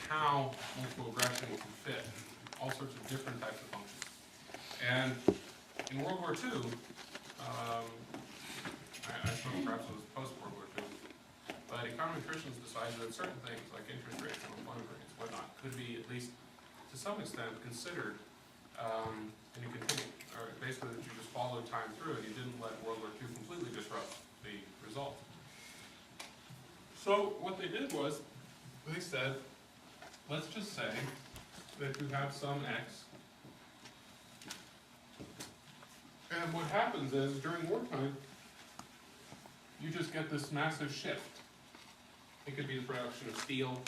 how multiple regression can fit all sorts of different types of functions. And in World War II, I suppose perhaps it was post-World War II, but econometricians decided that certain things like interest rates, unemployment rates, whatnot, could be at least to some extent considered and you continue, or basically that you just followed time through and you didn't let World War II completely disrupt the result. So what they did was, they said, let's just say that you have some x, and what happens is during wartime, you just get this massive shift. It could be the production of steel,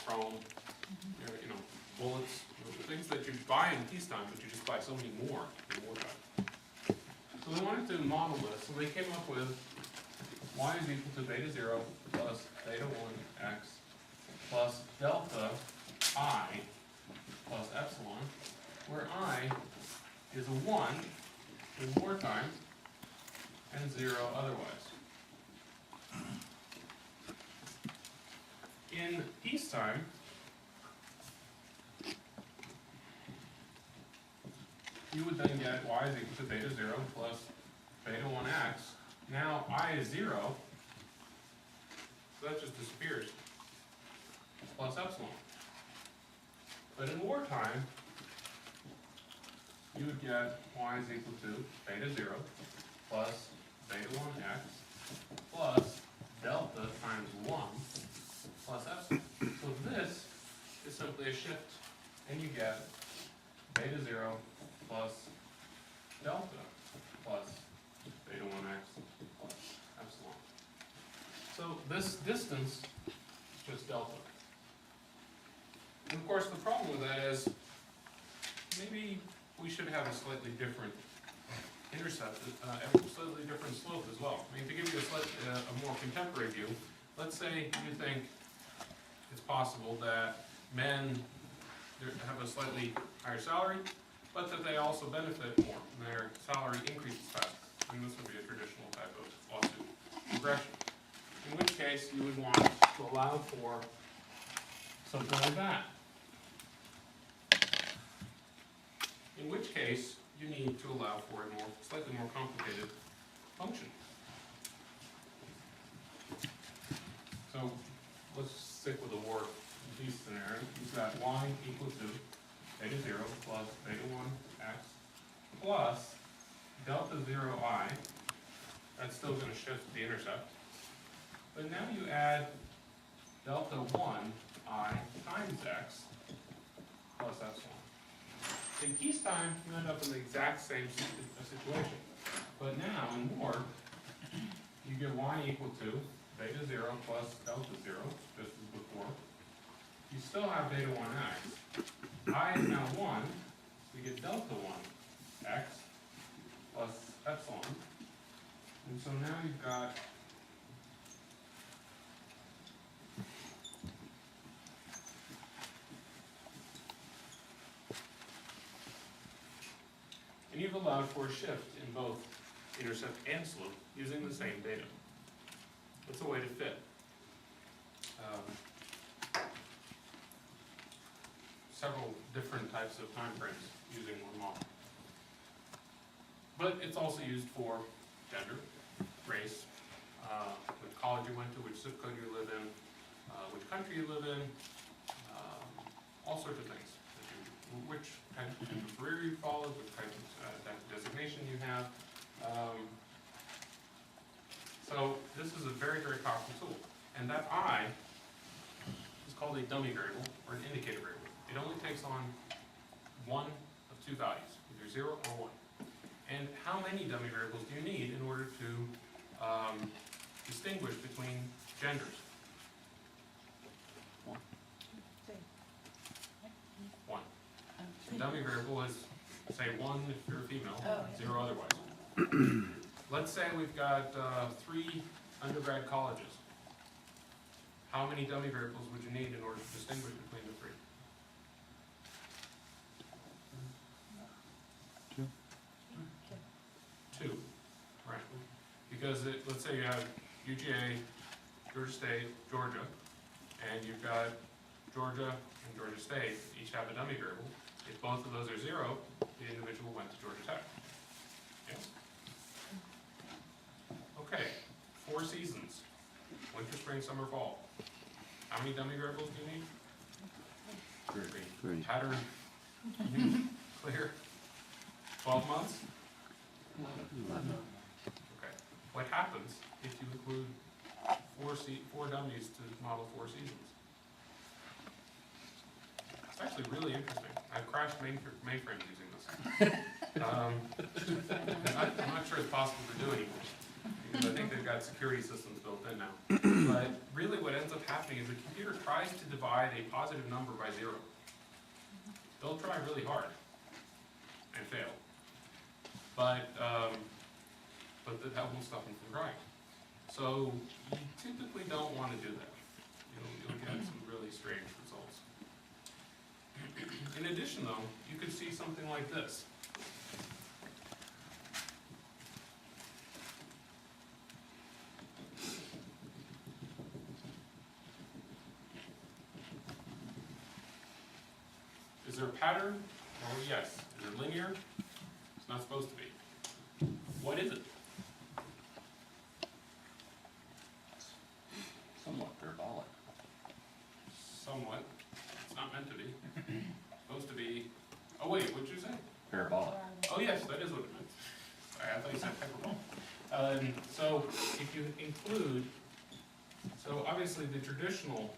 chrome, bullets, things that you buy in peacetime, but you just buy so many more in wartime. So they wanted to model this, and they came up with y is equal to beta 0 plus beta 1 x plus delta I plus epsilon, where I is a 1 in wartime and 0 otherwise. In peacetime, you would then get y is equal to beta 0 plus beta 1x. Now I is 0, so that just disappears, plus epsilon. But in wartime, you would get y is equal to beta 0 plus beta 1x plus delta times 1 plus epsilon. So this is simply a shift, and you get beta 0 plus delta plus beta 1x plus epsilon. So this distance is just delta. And of course the problem with that is maybe we should have a slightly different intercept, a slightly different slope as well. I mean, to give you a more contemporary view, let's say you think it's possible that men have a slightly higher salary, but that they also benefit more, and their salary increases faster. And this would be a traditional type of lawsuit regression. In which case, you would want to allow for something like that. In which case, you need to allow for a slightly more complicated function. So let's stick with the war and peace scenario. You've got y equal to beta 0 plus beta 1x plus delta 0I. That's still going to shift the intercept. But now you add delta 1I times x plus epsilon. In peacetime, you end up in the exact same situation. But now, in war, you get y equal to beta 0 plus delta 0, just as before. You still have beta 1x. I is now 1, so you get delta 1x plus epsilon. And so now you've got and you've allowed for a shift in both intercept and slope using the same data. That's a way to fit several different types of time frames using one model. But it's also used for gender, race, which college you went to, which zip code you live in, which country you live in, all sorts of things. Which type of career you followed, which type of designation you have. So this is a very, very powerful tool. And that I is called a dummy variable or an indicator variable. It only takes on one of two values, either 0 or 1. And how many dummy variables do you need in order to distinguish between genders? One. A dummy variable is, say, 1 if you're a female, 0 otherwise. Let's say we've got 3 undergrad colleges. How many dummy variables would you need in order to distinguish between the 3? 2, right? Because let's say you have UGA, Georgia State, Georgia, and you've got Georgia and Georgia State each have a dummy variable. If both of those are 0, the individual went to Georgia Tech. Yes? Okay, 4 seasons. Winter, spring, summer, fall. How many dummy variables do you need? 3. Pattern, clear. 12 months? 11. Okay. What happens if you include 4 dummies to model 4 seasons? It's actually really interesting. I've crashed mainframes using this. I'm not sure it's possible to do anymore, because I think they've got security systems built in now. But really what ends up happening is the computer tries to divide a positive number by 0. They'll try really hard and fail. But that won't stop them from trying. So you typically don't want to do that. You'll get some really strange results. In addition, though, you could see something like this. Is there a pattern? Oh, yes. Is it linear? It's not supposed to be. What is it? Somewhat parabolic. Somewhat. It's not meant to be. It's supposed to be. Oh, wait, what'd you say? Parabolic. Oh, yes, that is what it meant. Sorry, I thought you said hyperbolic. So, if you include, so obviously the traditional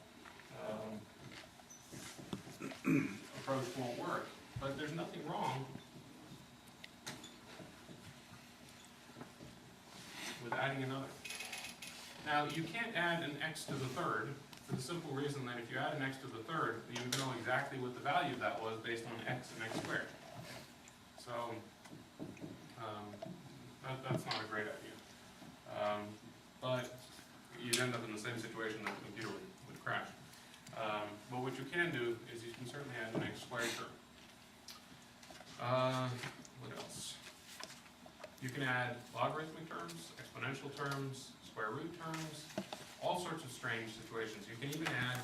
approach won't work, but there's nothing wrong with adding another. Now, you can't add an x to the third for the simple reason that if you add an x to the third, you know exactly what the value of that was based on x and x squared. So, that's not a great idea. But you'd end up in the same situation that the computer would crash. But what you can do is you can certainly add an x squared term. What else? You can add logarithmic terms, exponential terms, square root terms, all sorts of strange situations. You can even add,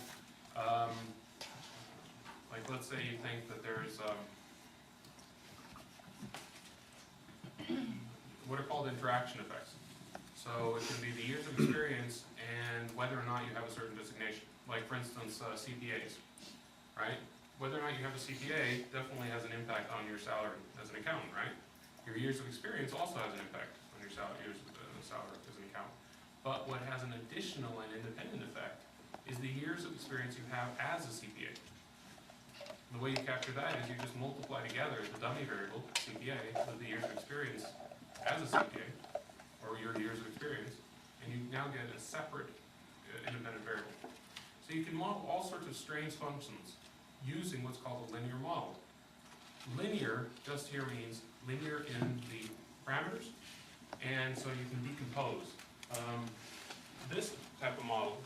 like let's say you think that there's what are called interaction effects. So it can be the years of experience and whether or not you have a certain designation. Like for instance, CPAs, right? Whether or not you have a CPA definitely has an impact on your salary as an accountant, right? Your years of experience also has an impact on your salary as an accountant. But what has an additional and independent effect is the years of experience you have as a CPA. The way you capture that is you just multiply together the dummy variable, CPA, with the years of experience as a CPA, or your years of experience, and you now get a separate independent variable. So you can model all sorts of strange functions using what's called a linear model. Linear just here means linear in the parameters, and so you can decompose. This type of model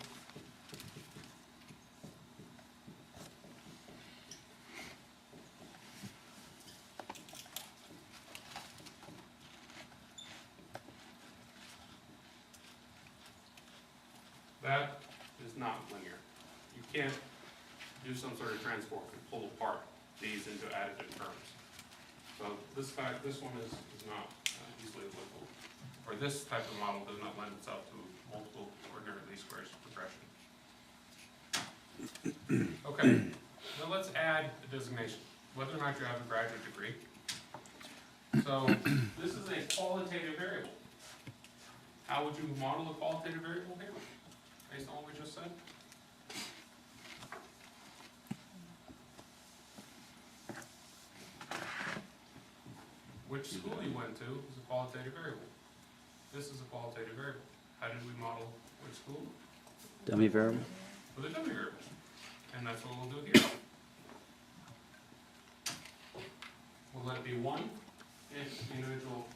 that is not linear. You can't do some sort of transform and pull apart these into additive terms. So this one is not easily applicable. Or this type of model does not lend itself to multiple ordinary least squares regression. Okay, now let's add a designation, whether or not you have a graduate degree. So this is a qualitative variable. How would you model a qualitative variable here, based on what we just said? Which school you went to is a qualitative variable. This is a qualitative variable. How did we model which school? Dummy variable. With a dummy variable. And that's what we'll do here. We'll let it be 1 if the individual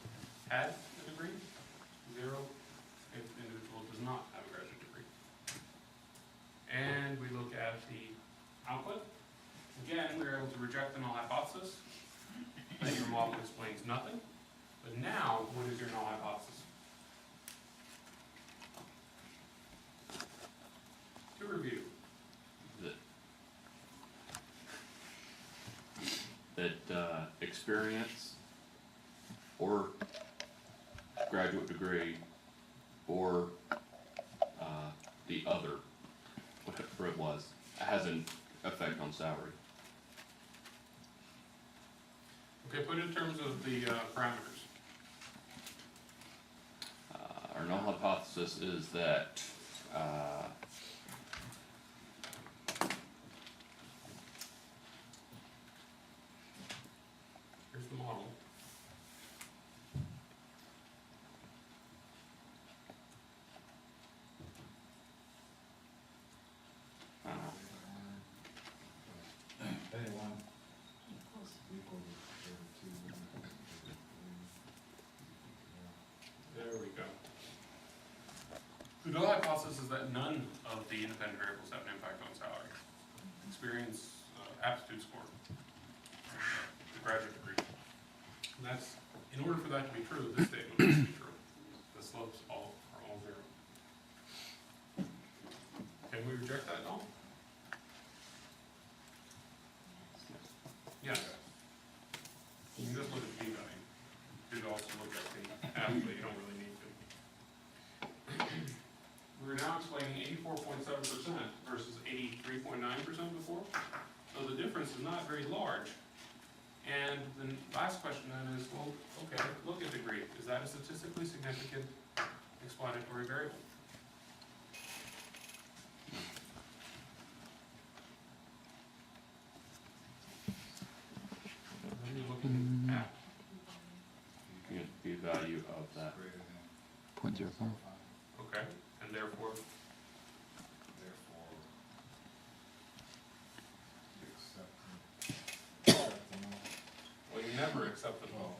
has a degree, 0 if the individual does not have a graduate degree. And we look at the output. Again, we're able to reject the null hypothesis that your model explains nothing. But now, what is your null hypothesis? To review. That that, experience or graduate degree or, the other, whatever it was, has an effect on salary. Okay, put in terms of the parameters. Our null hypothesis is that, Here's the model. There we go. The null hypothesis is that none of the independent variables have an impact on salary. Experience, aptitude score, the graduate degree. And that's, in order for that to be true, this statement must be true. The slopes are all zero. Can we reject that null? Yes. You can just look at the p-value. You could also look at the app, but you don't really need to. We're now explaining 84.7% versus 83.9% before. So the difference is not very large. And the last question then is, well, okay, look at degree. Is that a statistically significant explanatory variable? Then you look at the app. you get the value of that. 0.04. Okay, and therefore, well, you never accept the null.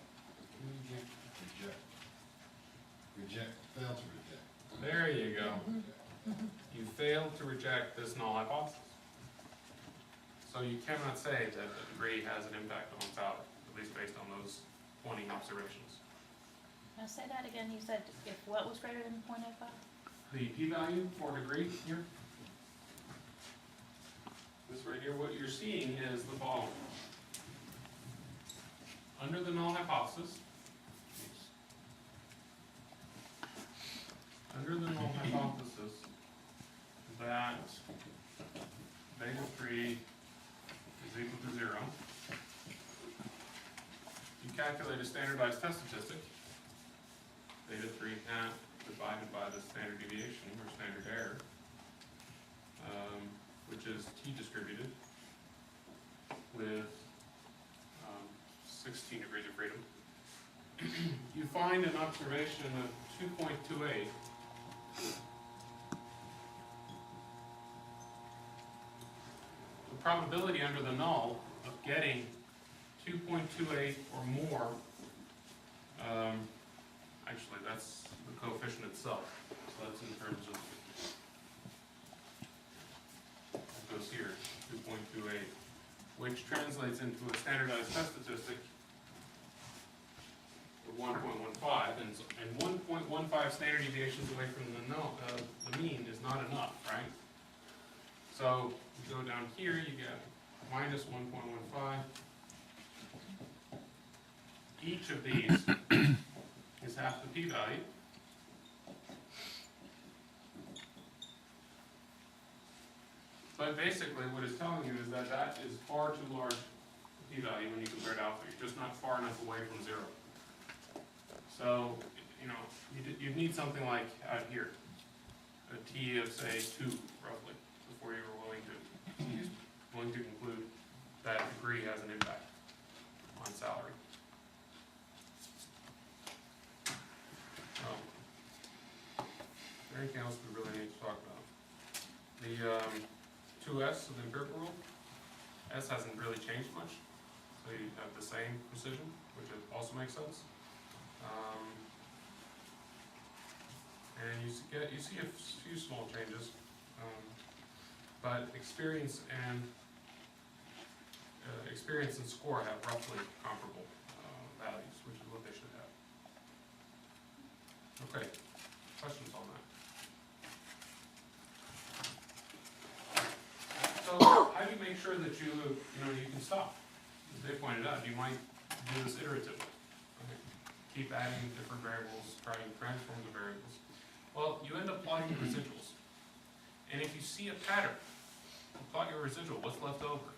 Fail to reject. There you go. You failed to reject this null hypothesis. So you cannot say that the degree has an impact on salary, at least based on those 20 observations. Now say that again, you said if what was greater than 0.05? The p-value for degree here, this right here, what you're seeing is the following. Under the null hypothesis, that beta 3 is equal to 0, you calculate a standardized test statistic, beta 3 hat divided by the standard deviation or standard error, which is t-distributed with 16 degrees of freedom. You find an observation of 2.28. The probability under the null of getting 2.28 or more, actually that's the coefficient itself, so that's in terms of, it goes here, 2.28, which translates into a standardized test statistic of 1.15, and 1.15 standard deviations away from the mean is not enough, right? So you go down here, you get minus 1.15. Each of these is half the p-value. But basically what it's telling you is that that is far too large a p-value when you compare to alpha. You're just not far enough away from 0. So, you know, you'd need something like out here, a t of say 2 roughly, before you were willing to conclude that degree has an impact on salary. Anything else we really need to talk about? The 2S of the empirical rule, S hasn't really changed much, so you have the same precision, which also makes sense. And you see a few small changes, but experience and score have roughly comparable values, which is what they should have. Okay, questions on that? So how do you make sure that you can stop? as they pointed out, you might do this iteratively. Okay? Keep adding different variables, try to transform the variables. Well, you end up plotting the residuals. And if you see a pattern, you plot your residual, what's left over.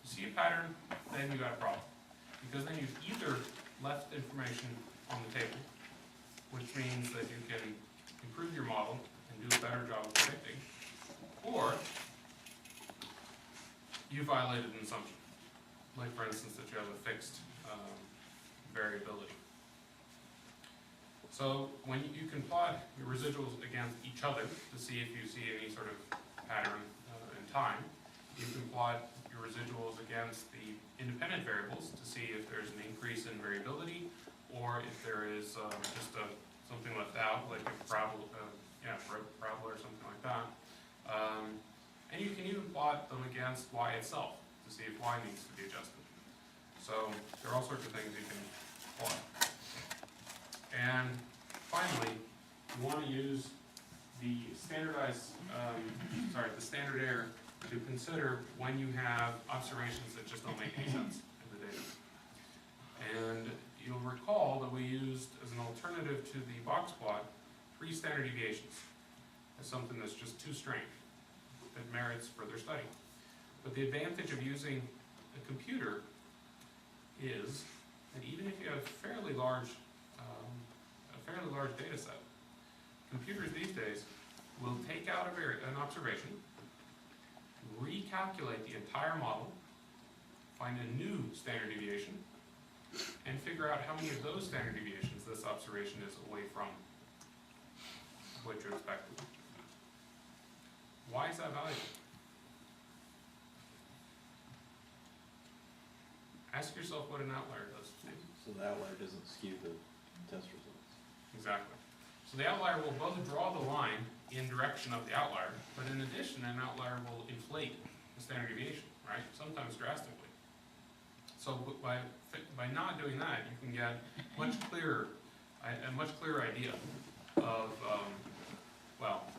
You see a pattern, then you got a problem. Because then you've either left information on the table, which means that you can improve your model and do a better job of predicting, or you violated an assumption. Like for instance, that you have a fixed variability. So when you can plot your residuals against each other to see if you see any sort of pattern in time, you can plot your residuals against the independent variables to see if there's an increase in variability, or if there is just something left out, like a parabola or something like that. And you can even plot them against y itself to see if y needs to be adjusted. So there are all sorts of things you can plot. And finally, you want to use the standardized, the standard error to consider when you have observations that just don't make any sense in the data. And you'll recall that we used, as an alternative to the box plot, 3 standard deviations as something that's just too strange, that merits further study. But the advantage of using a computer is that even if you have a fairly large data set, computers these days will take out an observation, recalculate the entire model, find a new standard deviation, and figure out how many of those standard deviations this observation is away from what you expected. Why is that valuable? Ask yourself what an outlier does. So the outlier doesn't skew the test results. Exactly. So the outlier will both draw the line in direction of the outlier, but in addition, an outlier will inflate the standard deviation, right? Sometimes drastically. So by not doing that, you can get a much clearer idea of,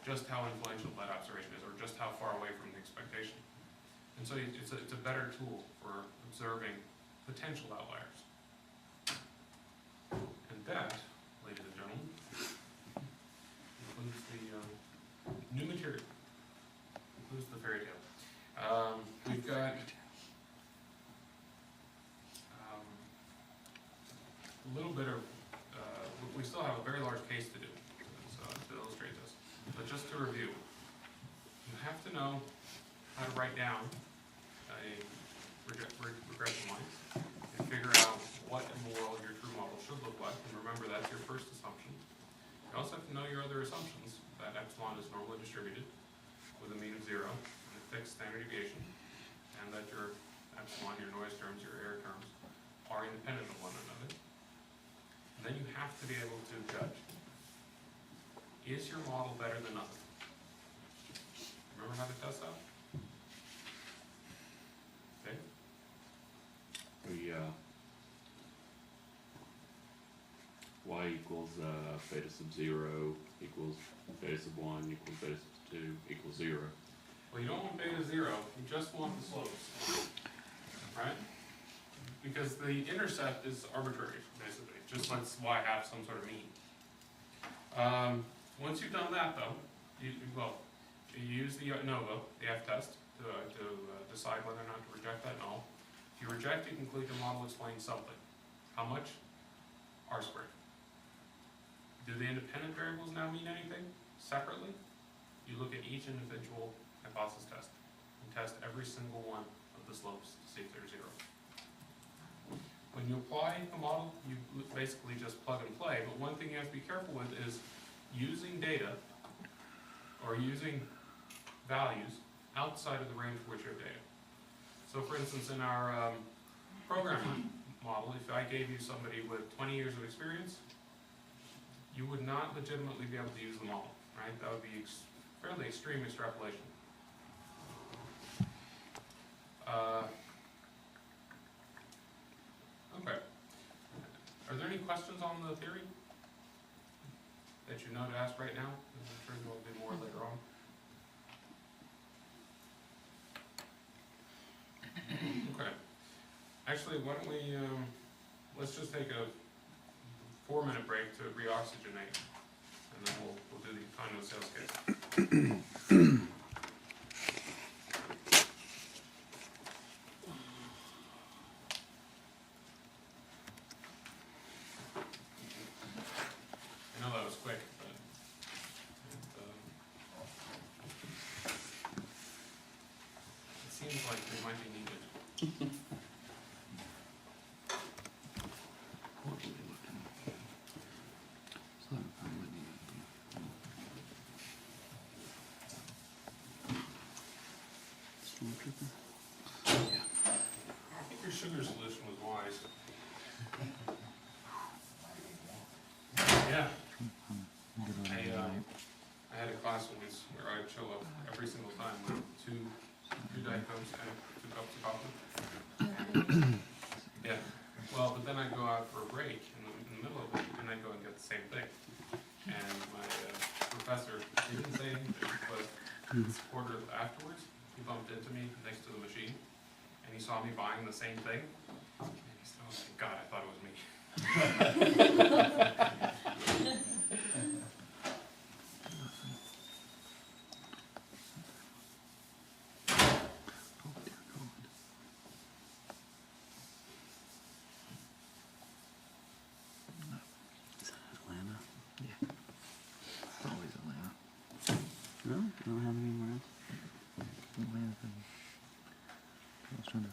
just how influential that observation is, or just how far away from the expectation. And so it's a better tool for observing potential outliers. And that, ladies and gentlemen, includes the new material, includes the fairy tale. We've got a little bit of, we still have a very large case to do to illustrate this. But just to review, you have to know how to write down a regression line and figure out what in the world your true model should look like. And remember, that's your first assumption. You also have to know your other assumptions, that epsilon is normally distributed with a mean of 0 and a fixed standard deviation, and that your epsilon, your noise terms, your error terms, are independent of one another. And then you have to be able to judge. Is your model better than nothing? Remember how to test that? Okay. Y equals beta sub 0 equals beta sub 1 equals beta sub 2 equals 0. Well, you don't want beta 0, you just want the slopes, right? Because the intercept is arbitrary, basically. It just lets y have some sort of mean. Once you've done that, though, you use the ANOVA, the F-test, to decide whether or not to reject that null. If you reject, you conclude your model explains something. How much? R squared. Do the independent variables now mean anything separately? You look at each individual hypothesis test and test every single one of the slopes to see if they're 0. When you apply a model, you basically just plug and play, but one thing you have to be careful with is using data or using values outside of the range for which you have data. So for instance, in our programming model, if I gave you somebody with 20 years of experience, you would not legitimately be able to use the model, right? That would be fairly extreme extrapolation. Okay. Are there any questions on the theory that you know to ask right now? I'm sure there will be more later on. Okay. Actually, why don't we, let's just take a 4-minute break to reoxygenate, and then we'll do the condo sales case. I know that was quick, but it seems like they might be needed. What are we looking at? So, I would need Storm trooper? I think your sugar solution was wise. Yeah. I had a class once where I'd show up every single time with two Diet Cokes and 2 cups of coffee. Yeah, well, but then I'd go out for a break in the middle of it, and I'd go and get the same thing. And my professor, he didn't say anything, but a quarter afterwards, he bumped into me next to the machine, and he saw me buying the same thing, and he said, "Oh my God, I thought it was me." Oh dear God. Is that Atlanta? Yeah. Always Atlanta. No? You don't have any more else? Atlanta thing. I was trying to.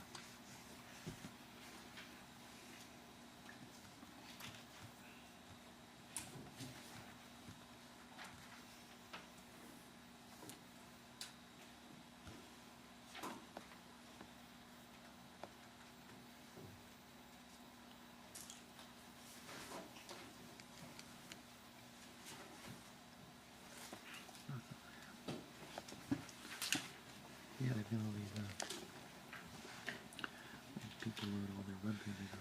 Yeah, they've got all these people load all their web pages up.